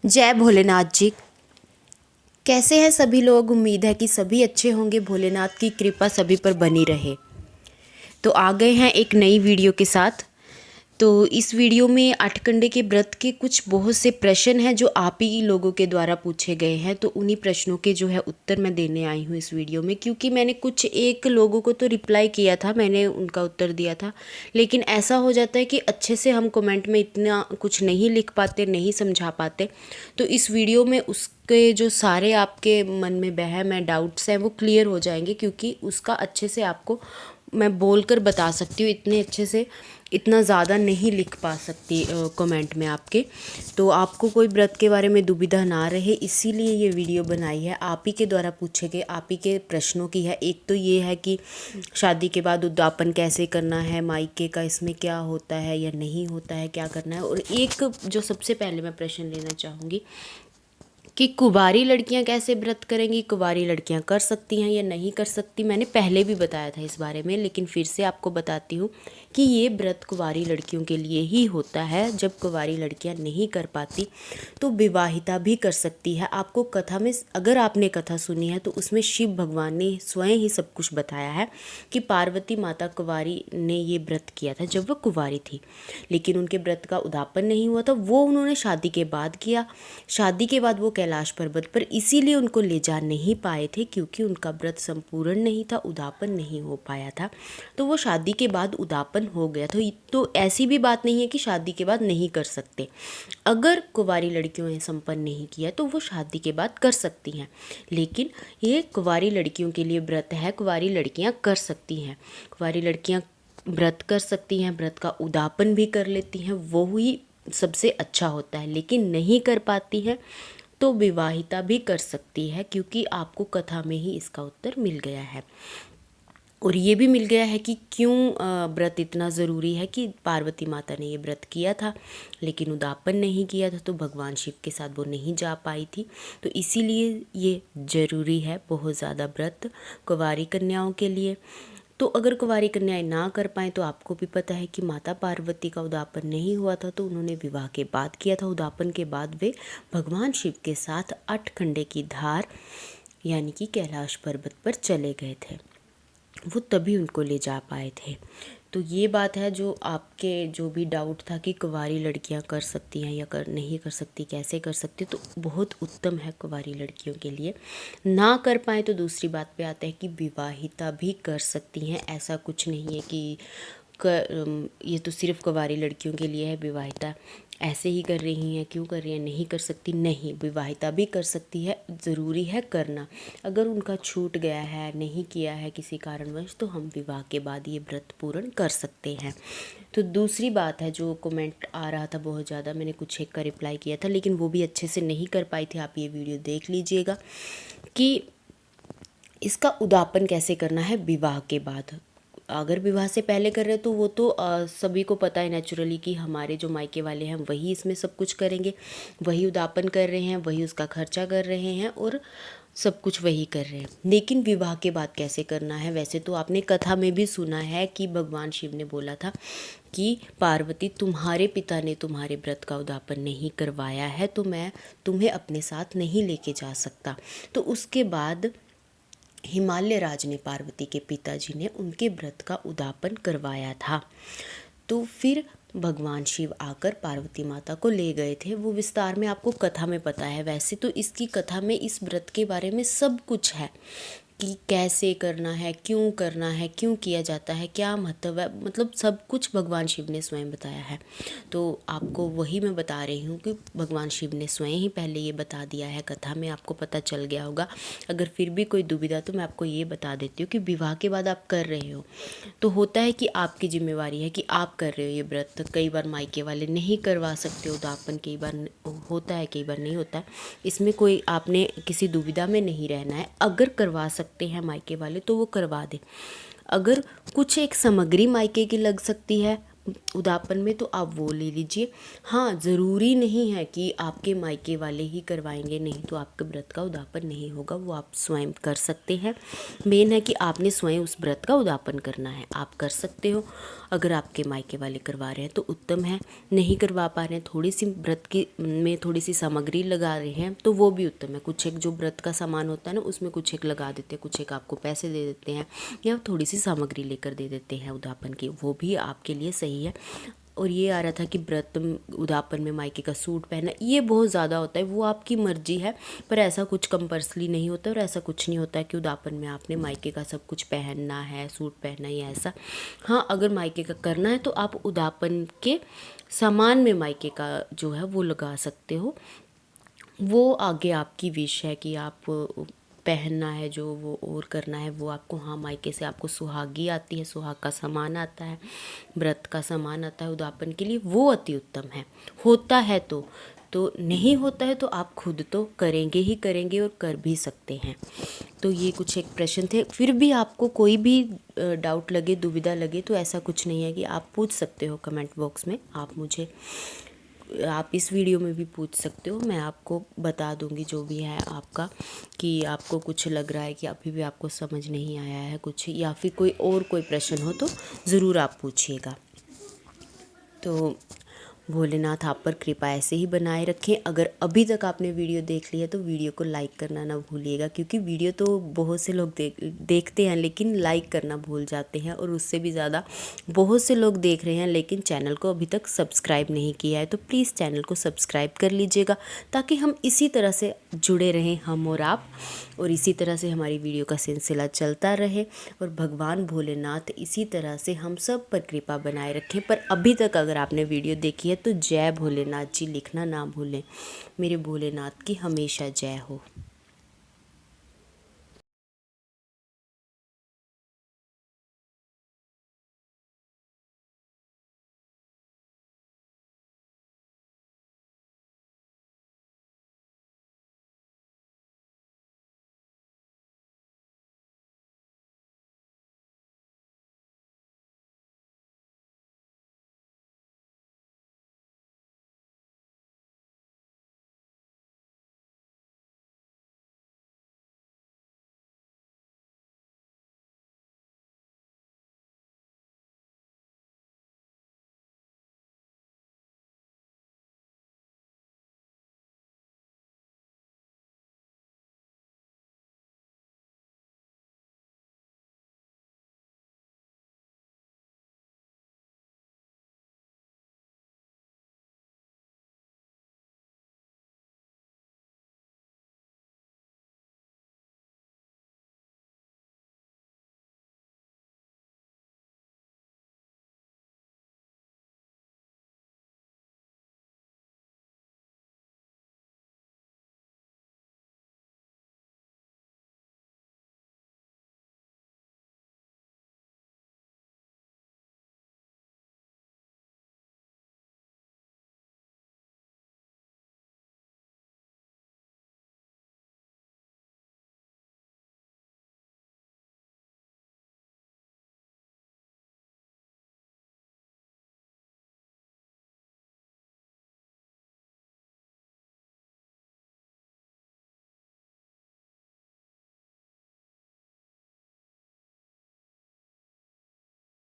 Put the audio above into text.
जय भोलेनाथ जी। कैसे हैं सभी लोग। उम्मीद है कि सभी अच्छे होंगे। भोलेनाथ की कृपा सभी पर बनी रहे। तो आ गए हैं एक नई वीडियो के साथ। तो इस वीडियो में आठकंडे के व्रत के कुछ बहुत से प्रश्न हैं जो आप ही लोगों के द्वारा पूछे गए हैं। तो उन्हीं प्रश्नों के जो है उत्तर मैं देने आई हूँ इस वीडियो में, क्योंकि मैंने कुछ एक लोगों को तो रिप्लाई किया था, मैंने उनका उत्तर दिया था, लेकिन ऐसा हो जाता है कि अच्छे से हम कमेंट में इतना कुछ नहीं लिख पाते, नहीं समझा पाते। तो इस वीडियो में उसके जो सारे आपके मन में वहम है, डाउट्स हैं, वो क्लियर हो जाएंगे, क्योंकि उसका अच्छे से आपको मैं बोलकर बता सकती हूँ। इतने अच्छे से इतना ज़्यादा नहीं लिख पा सकती कमेंट में आपके। तो आपको कोई व्रत के बारे में दुविधा ना रहे, इसीलिए ये वीडियो बनाई है। आप ही के द्वारा पूछे गए आप ही के प्रश्नों की है। एक तो ये है कि शादी के बाद उद्यापन कैसे करना है, मायके का इसमें क्या होता है या नहीं होता है, क्या करना है। और एक जो सबसे पहले मैं प्रश्न लेना चाहूँगी कि कुंवारी लड़कियां कैसे व्रत करेंगी, कुंवारी लड़कियां कर सकती हैं या नहीं कर सकती। मैंने पहले भी बताया था इस बारे में, लेकिन फिर से आपको बताती हूँ कि ये व्रत कुंवारी लड़कियों के लिए ही होता है। जब कुंवारी लड़कियां नहीं कर पाती तो विवाहिता भी कर सकती है। आपको कथा में, अगर आपने कथा सुनी है, तो उसमें शिव भगवान ने स्वयं ही सब कुछ बताया है कि पार्वती माता कुंवारी ने ये व्रत किया था जब वह कुंवारी थी, लेकिन उनके व्रत का उद्यापन नहीं हुआ था। वो उन्होंने शादी के बाद किया। शादी के बाद वो कैलाश पर्वत पर इसीलिए उनको ले जा नहीं पाए थे, क्योंकि उनका व्रत संपूर्ण नहीं था, उद्यापन नहीं हो पाया था। तो वो शादी के बाद उद्यापन हो गया था। तो ऐसी भी बात नहीं है कि शादी के बाद नहीं कर सकते। अगर कुंवारी लड़कियों ने संपन्न नहीं किया तो वो शादी के बाद कर सकती हैं, लेकिन ये कुंवारी लड़कियों के लिए व्रत है। कुंवारी लड़कियां कर सकती हैं, कुंवारी लड़कियां व्रत कर सकती हैं, व्रत का उद्यापन भी कर लेती हैं, वो ही सबसे अच्छा होता है। लेकिन नहीं कर पाती है तो विवाहिता भी कर सकती है, क्योंकि आपको कथा में ही इसका उत्तर मिल गया है। और ये भी मिल गया है कि क्यों व्रत इतना ज़रूरी है, कि पार्वती माता ने ये व्रत किया था लेकिन उद्यापन नहीं किया था, तो भगवान शिव के साथ वो नहीं जा पाई थी। तो इसीलिए ये ज़रूरी है बहुत ज़्यादा व्रत कुंवारी कन्याओं के लिए। तो अगर कुंवारी कन्याएं ना कर पाएँ, तो आपको भी पता है कि माता पार्वती का उद्यापन नहीं हुआ था, तो उन्होंने विवाह के बाद किया था। उद्यापन के बाद वे भगवान शिव के साथ आठकंडे की धार यानी कि कैलाश पर्वत पर चले गए थे। वो तभी उनको ले जा पाए थे। तो ये बात है जो आपके जो भी डाउट था कि कुंवारी लड़कियां कर सकती हैं या नहीं कर सकती, कैसे कर सकती, तो बहुत उत्तम है कुंवारी लड़कियों के लिए। ना कर पाए तो दूसरी बात पे आते हैं कि विवाहिता भी कर सकती हैं। ऐसा कुछ नहीं है कि ये तो सिर्फ कुंवारी लड़कियों के लिए है, विवाहिता ऐसे ही कर रही हैं, क्यों कर रही हैं, नहीं कर सकती। नहीं, विवाहिता भी कर सकती है, ज़रूरी है करना। अगर उनका छूट गया है, नहीं किया है किसी कारणवश, तो हम विवाह के बाद ये व्रत पूर्ण कर सकते हैं। तो दूसरी बात है, जो कमेंट आ रहा था बहुत ज़्यादा, मैंने कुछ एक का रिप्लाई किया था, लेकिन वो भी अच्छे से नहीं कर पाई थी। आप ये वीडियो देख लीजिएगा कि इसका उद्यापन कैसे करना है विवाह के बाद। अगर विवाह से पहले कर रहे हैं तो वो तो सभी को पता है नेचुरली कि हमारे जो मायके वाले हैं वही इसमें सब कुछ करेंगे, वही उद्यापन कर रहे हैं, वही उसका खर्चा कर रहे हैं और सब कुछ वही कर रहे हैं। लेकिन विवाह के बाद कैसे करना है, वैसे तो आपने कथा में भी सुना है कि भगवान शिव ने बोला था कि पार्वती, तुम्हारे पिता ने तुम्हारे व्रत का उद्यापन नहीं करवाया है, तो मैं तुम्हें अपने साथ नहीं लेके जा सकता। तो उसके बाद हिमालय राज ने, पार्वती के पिताजी ने, उनके व्रत का उद्यापन करवाया था। तो फिर भगवान शिव आकर पार्वती माता को ले गए थे। वो विस्तार में आपको कथा में पता है। वैसे तो इसकी कथा में इस व्रत के बारे में सब कुछ है कि कैसे करना है, क्यों किया जाता है, क्या महत्व है, मतलब सब कुछ भगवान शिव ने स्वयं बताया है। तो आपको वही मैं बता रही हूँ कि भगवान शिव ने स्वयं ही पहले ये बता दिया है, कथा में आपको पता चल गया होगा। अगर फिर भी कोई दुविधा तो मैं आपको ये बता देती हूँ कि विवाह के बाद आप कर रहे हो तो होता है कि आपकी जिम्मेवारी है कि आप कर रहे हो ये व्रत। कई बार मायके वाले नहीं करवा सकते उद्यापन, कई बार होता है, कई बार नहीं होता है। इसमें कोई आपने किसी दुविधा में नहीं रहना है। अगर करवा सकते हैं मायके वाले तो वो करवा दें। अगर कुछ एक सामग्री मायके की लग सकती है, उदापन में तो आप वो ले लीजिए। हाँ, ज़रूरी नहीं है कि आपके मायके वाले ही करवाएंगे, नहीं तो आपके व्रत का उदापन नहीं होगा, वो आप स्वयं कर सकते हैं। मेन है कि आपने स्वयं उस व्रत का उदापन करना है, आप कर सकते हो। अगर आपके मायके वाले करवा रहे हैं तो उत्तम है, नहीं करवा पा रहे हैं, थोड़ी सी व्रत की में थोड़ी सी सामग्री लगा रहे हैं तो वो भी उत्तम है। कुछ एक जो व्रत का सामान होता है ना, उसमें कुछ एक लगा देते हैं, कुछ एक आपको पैसे दे देते हैं या थोड़ी सी सामग्री लेकर दे देते हैं उदापन की, वो भी आपके लिए सही है। और ये आ रहा था कि व्रत उदापन में मायके का सूट पहनना, ये बहुत ज़्यादा होता है, वो आपकी मर्जी है, पर ऐसा कुछ कंपल्सरी नहीं होता और ऐसा कुछ नहीं होता है कि उदापन में आपने मायके का सब कुछ पहनना है, सूट पहनना है ऐसा। हाँ, अगर मायके का करना है तो आप उदापन के सामान में मायके का जो है वो लगा सकते हो, वो आगे आपकी विश है कि आप पहनना है जो वो और करना है वो आपको। हाँ, मायके से आपको सुहागी आती है, सुहाग का सामान आता है, व्रत का सामान आता है उदापन के लिए, वो अति उत्तम है। होता है तो नहीं होता है तो आप खुद तो करेंगे ही करेंगे और कर भी सकते हैं। तो ये कुछ एक प्रश्न थे। फिर भी आपको कोई भी डाउट लगे, दुविधा लगे तो ऐसा कुछ नहीं है कि आप पूछ सकते हो कमेंट बॉक्स में, आप इस वीडियो में भी पूछ सकते हो, मैं आपको बता दूंगी जो भी है आपका, कि आपको कुछ लग रहा है कि अभी भी आपको समझ नहीं आया है कुछ, या फिर कोई प्रश्न हो तो ज़रूर आप पूछिएगा। तो भोलेनाथ आप पर कृपा ऐसे ही बनाए रखें। अगर अभी तक आपने वीडियो देख लिया तो वीडियो को लाइक करना ना भूलिएगा, क्योंकि वीडियो तो बहुत से लोग देखते हैं लेकिन लाइक करना भूल जाते हैं, और उससे भी ज़्यादा बहुत से लोग देख रहे हैं लेकिन चैनल को अभी तक सब्सक्राइब नहीं किया है। तो प्लीज़ चैनल को सब्सक्राइब कर लीजिएगा ताकि हम इसी तरह से जुड़े रहें, हम और आप, और इसी तरह से हमारी वीडियो का सिलसिला चलता रहे और भगवान भोलेनाथ इसी तरह से हम सब पर कृपा बनाए रखें। पर अभी तक अगर आपने वीडियो देखी है तो जय भोलेनाथ जी लिखना ना भूलें। मेरे भोलेनाथ की हमेशा जय हो।